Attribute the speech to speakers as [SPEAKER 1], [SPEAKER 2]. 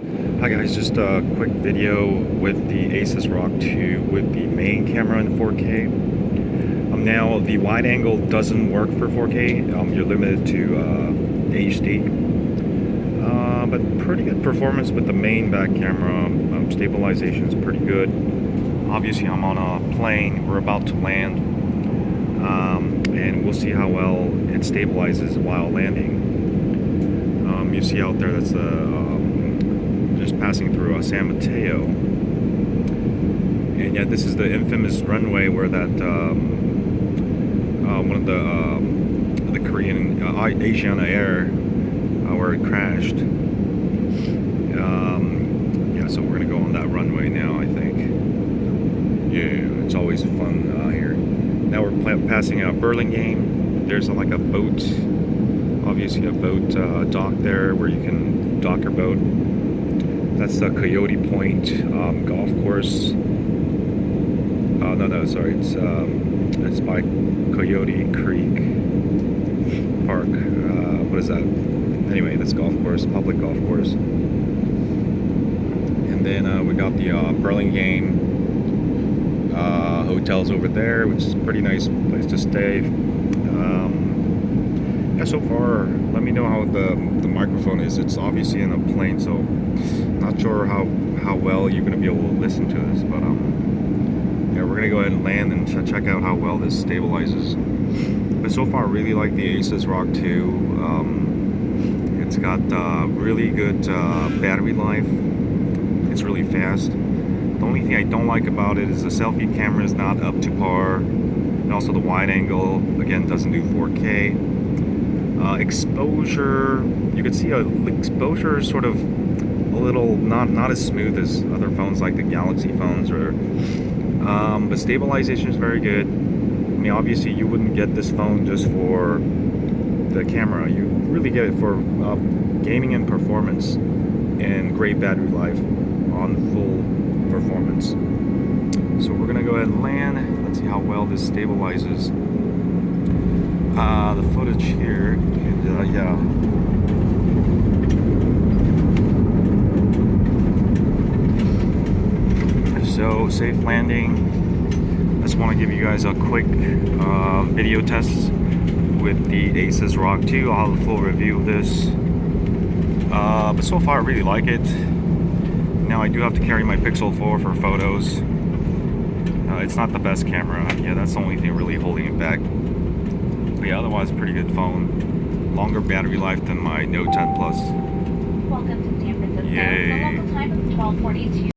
[SPEAKER 1] Hi guys, just a quick video with the ASUS ROG 2 with the main camera in 4K. Now the wide angle doesn't work for 4K. You're limited to HD. But pretty good performance with the main back camera. Stabilization is pretty good. Obviously I'm on a plane. We're about to land. And we'll see how well it stabilizes while landing. You see out there that's just passing through San Mateo, and yet this is the infamous runway where that one of the Korean Asiana Air where it crashed. Yeah, so we're gonna go on that runway now. I think. Yeah, it's always fun here. Now we're passing Burlingame. There's like a boat, obviously a boat dock there where you can dock your boat. That's the Coyote Point golf course. No, sorry. It's by Coyote Creek Park. What is that? Anyway, this golf course, public golf course. And then we got the Burlingame hotels over there, which is a pretty nice place to stay. Yeah, so far, let me know how the microphone is. It's obviously in a plane, so not sure how well you're going to be able to listen to this, but yeah, we're going to go ahead and land and check out how well this stabilizes. But so far, I really like the ASUS ROG 2. It's got really good battery life. It's really fast. The only thing I don't like about it is the selfie camera is not up to par, and also the wide angle, again, doesn't do 4K. Exposure, you can see exposure is sort of a little not as smooth as other phones like the Galaxy phones, but stabilization is very good. I mean, obviously you wouldn't get this phone just for the camera. You really get it for gaming and performance and great battery life on full performance. So we're gonna go ahead and land. Let's see how well this stabilizes. The footage here, yeah. So, safe landing. I just want to give you guys a quick video test with the ASUS ROG 2. I'll have a full review of this. But so far I really like it. Now I do have to carry my Pixel 4 for photos. It's not the best camera. Yeah, that's the only thing really holding it back. But yeah, otherwise pretty good phone. Longer battery life than my Note 10 Plus.
[SPEAKER 2] Welcome to San Francisco.
[SPEAKER 1] Yay.
[SPEAKER 2] The local time is 12:42.